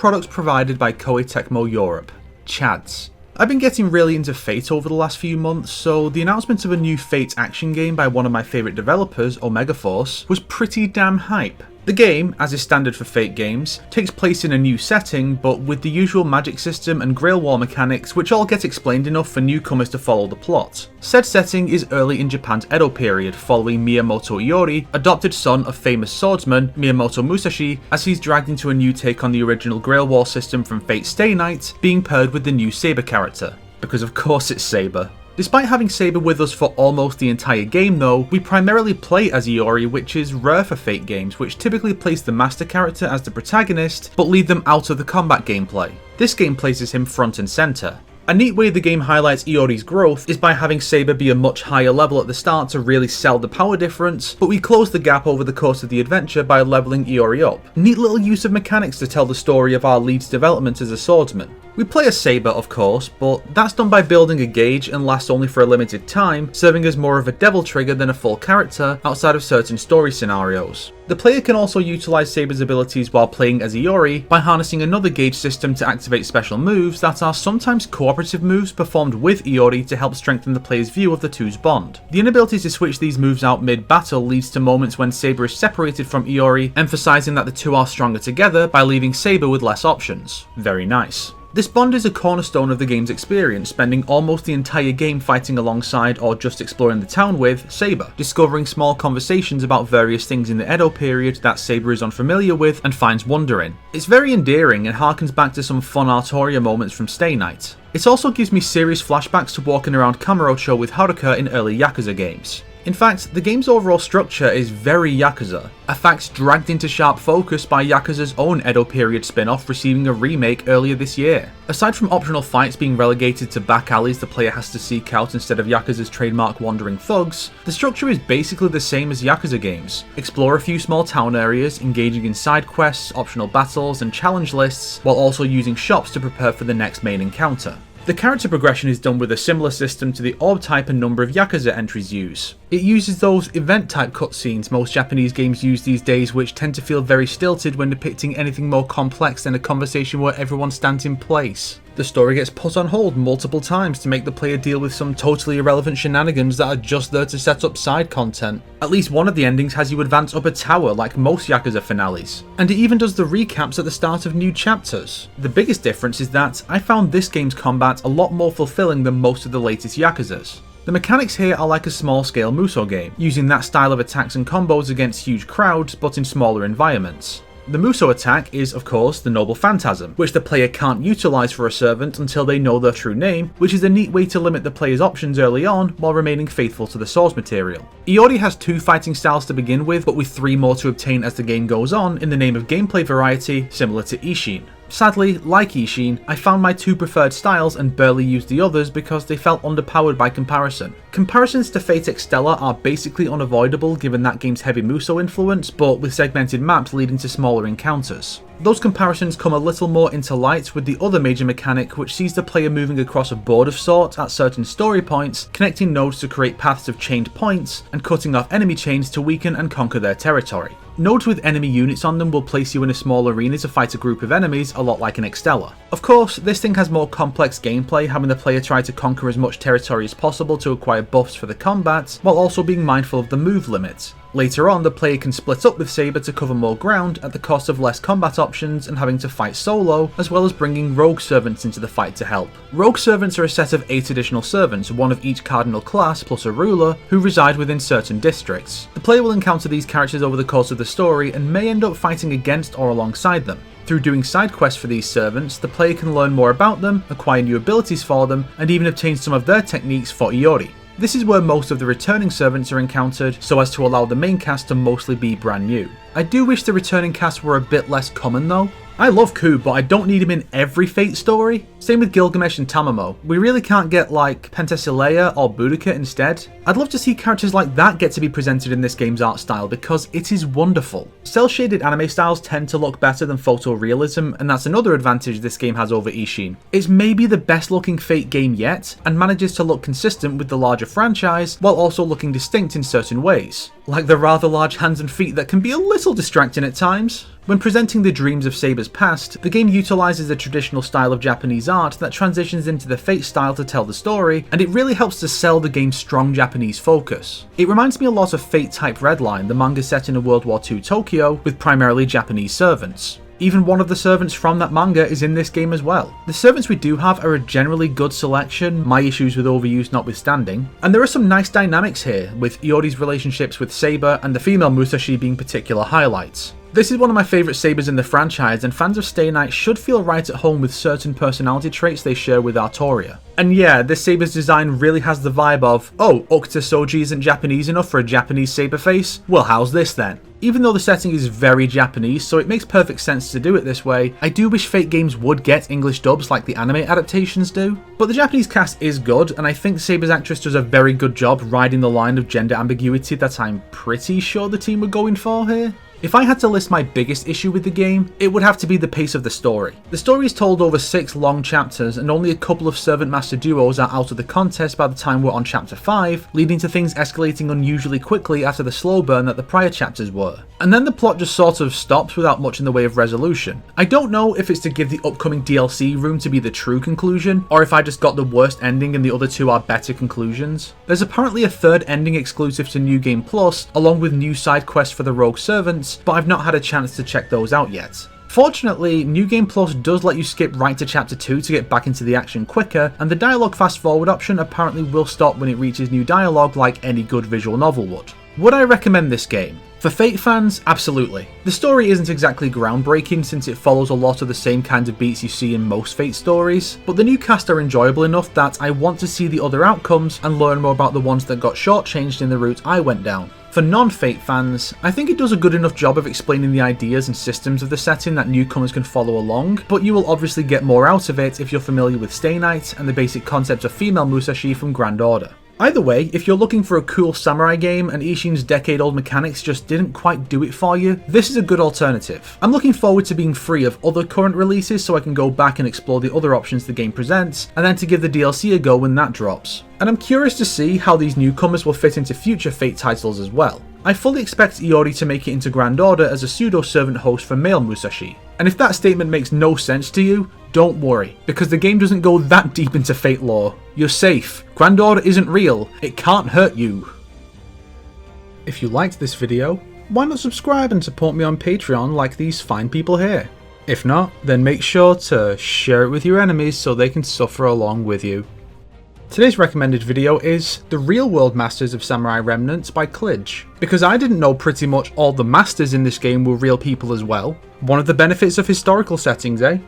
products provided by Koei Tecmo Europe, Chads. I've been getting really into Fate over the last few months, so the announcement of a new Fate action game by one of my favourite developers, Omega Force, was pretty damn hype. The game, as is standard for Fate games, takes place in a new setting, but with the usual magic system and Grail War mechanics which all get explained enough for newcomers to follow the plot. Said setting is early in Japan's Edo period, following Miyamoto Iori, adopted son of famous swordsman Miyamoto Musashi, as he's dragged into a new take on the original Grail War system from Fate Stay Night, being paired with the new Saber character. Because of course it's Saber. Despite having Saber with us for almost the entire game though, we primarily play as Iori, which is rare for Fate games, which typically place the master character as the protagonist, but leave them out of the combat gameplay. This game places him front and centre. A neat way the game highlights Iori's growth is by having Saber be a much higher level at the start to really sell the power difference, but we close the gap over the course of the adventure by leveling Iori up. Neat little use of mechanics to tell the story of our lead's development as a swordsman. We play as Saber of course, but that's done by building a gauge and lasts only for a limited time, serving as more of a devil trigger than a full character outside of certain story scenarios. The player can also utilise Saber's abilities while playing as Iori by harnessing another gauge system to activate special moves that are sometimes cooperative moves performed with Iori to help strengthen the player's view of the two's bond. The inability to switch these moves out mid-battle leads to moments when Saber is separated from Iori, emphasising that the two are stronger together by leaving Saber with less options. Very nice. This bond is a cornerstone of the game's experience, spending almost the entire game fighting alongside or just exploring the town with Saber, discovering small conversations about various things in the Edo period that Saber is unfamiliar with and finds wonder in. It's very endearing and harkens back to some fun Artoria moments from Stay Night. It also gives me serious flashbacks to walking around Kamurocho with Haruka in early Yakuza games. In fact, the game's overall structure is very Yakuza, a fact dragged into sharp focus by Yakuza's own Edo period spin-off receiving a remake earlier this year. Aside from optional fights being relegated to back alleys the player has to seek out instead of Yakuza's trademark wandering thugs, the structure is basically the same as Yakuza games. Explore a few small town areas, engaging in side quests, optional battles and challenge lists, while also using shops to prepare for the next main encounter. The character progression is done with a similar system to the orb type a number of Yakuza entries use. It uses those event type cutscenes most Japanese games use these days, which tend to feel very stilted when depicting anything more complex than a conversation where everyone stands in place. The story gets put on hold multiple times to make the player deal with some totally irrelevant shenanigans that are just there to set up side content. At least one of the endings has you advance up a tower like most Yakuza finales, and it even does the recaps at the start of new chapters. The biggest difference is that I found this game's combat a lot more fulfilling than most of the latest Yakuzas. The mechanics here are like a small-scale Musou game, using that style of attacks and combos against huge crowds but in smaller environments. The Musou attack is, of course, the Noble Phantasm, which the player can't utilise for a servant until they know their true name, which is a neat way to limit the player's options early on while remaining faithful to the source material. Iori has 2 fighting styles to begin with, but with 3 more to obtain as the game goes on in the name of gameplay variety, similar to Ishin. Sadly, like Ishin, I found my 2 preferred styles and barely used the others because they felt underpowered by comparison. Comparisons to Fate Extella are basically unavoidable given that game's heavy Musou influence, but with segmented maps leading to smaller encounters. Those comparisons come a little more into light with the other major mechanic, which sees the player moving across a board of sorts at certain story points, connecting nodes to create paths of chained points, and cutting off enemy chains to weaken and conquer their territory. Nodes with enemy units on them will place you in a small arena to fight a group of enemies, a lot like an Extella. Of course, this thing has more complex gameplay, having the player try to conquer as much territory as possible to acquire buffs for the combat, while also being mindful of the move limit. Later on, the player can split up with Saber to cover more ground at the cost of less combat options and having to fight solo, as well as bringing rogue servants into the fight to help. Rogue servants are a set of 8 additional servants, one of each cardinal class plus a ruler, who reside within certain districts. The player will encounter these characters over the course of the story and may end up fighting against or alongside them. Through doing side quests for these servants, the player can learn more about them, acquire new abilities for them, and even obtain some of their techniques for Iori. This is where most of the returning servants are encountered, so as to allow the main cast to mostly be brand new. I do wish the returning cast were a bit less common though. I love Ku, but I don't need him in every Fate story. Same with Gilgamesh and Tamamo. We really can't get like Penthesilea or Boudica instead. I'd love to see characters like that get to be presented in this game's art style because it is wonderful. Cel-shaded anime styles tend to look better than photorealism, and that's another advantage this game has over Ishin. It's maybe the best looking Fate game yet, and manages to look consistent with the larger franchise, while also looking distinct in certain ways. Like the rather large hands and feet that can be a little distracting at times. When presenting the dreams of Saber's past, the game utilises a traditional style of Japanese art that transitions into the Fate style to tell the story, and it really helps to sell the game's strong Japanese focus. It reminds me a lot of Fate-type Redline, the manga set in a World War II Tokyo with primarily Japanese servants. Even one of the servants from that manga is in this game as well. The servants we do have are a generally good selection, my issues with overuse notwithstanding, and there are some nice dynamics here, with Iori's relationships with Saber and the female Musashi being particular highlights. This is one of my favourite Sabers in the franchise, and fans of Stay Night should feel right at home with certain personality traits they share with Artoria. And yeah, this Saber's design really has the vibe of, oh, Okuta Soji isn't Japanese enough for a Japanese Saber face? Well, how's this then? Even though the setting is very Japanese, so it makes perfect sense to do it this way, I do wish Fate games would get English dubs like the anime adaptations do. But the Japanese cast is good, and I think Saber's actress does a very good job riding the line of gender ambiguity that I'm pretty sure the team were going for here. If I had to list my biggest issue with the game, it would have to be the pace of the story. The story is told over 6 long chapters, and only a couple of servant master duos are out of the contest by the time we're on chapter 5, leading to things escalating unusually quickly after the slow burn that the prior chapters were. And then the plot just sort of stops without much in the way of resolution. I don't know if it's to give the upcoming DLC room to be the true conclusion, or if I just got the worst ending and the other two are better conclusions. There's apparently a third ending exclusive to New Game Plus, along with new side quests for the rogue servants, but I've not had a chance to check those out yet. Fortunately, New Game Plus does let you skip right to chapter 2 to get back into the action quicker, and the dialogue fast forward option apparently will stop when it reaches new dialogue like any good visual novel would. Would I recommend this game? For Fate fans, absolutely. The story isn't exactly groundbreaking since it follows a lot of the same kinds of beats you see in most Fate stories, but the new cast are enjoyable enough that I want to see the other outcomes and learn more about the ones that got shortchanged in the route I went down. For non-Fate fans, I think it does a good enough job of explaining the ideas and systems of the setting that newcomers can follow along, but you will obviously get more out of it if you're familiar with Stay Night and the basic concept of female Musashi from Grand Order. Either way, if you're looking for a cool samurai game and Ishin's decade-old mechanics just didn't quite do it for you, this is a good alternative. I'm looking forward to being free of other current releases so I can go back and explore the other options the game presents, and then to give the DLC a go when that drops. And I'm curious to see how these newcomers will fit into future Fate titles as well. I fully expect Iori to make it into Grand Order as a pseudo-servant host for male Musashi. And if that statement makes no sense to you, don't worry, because the game doesn't go that deep into Fate lore. You're safe. Grand Order isn't real. It can't hurt you. If you liked this video, why not subscribe and support me on Patreon like these fine people here? If not, then make sure to share it with your enemies so they can suffer along with you. Today's recommended video is The Real World Masters of Samurai Remnant by Klidge, because I didn't know pretty much all the masters in this game were real people as well. One of the benefits of historical settings, eh?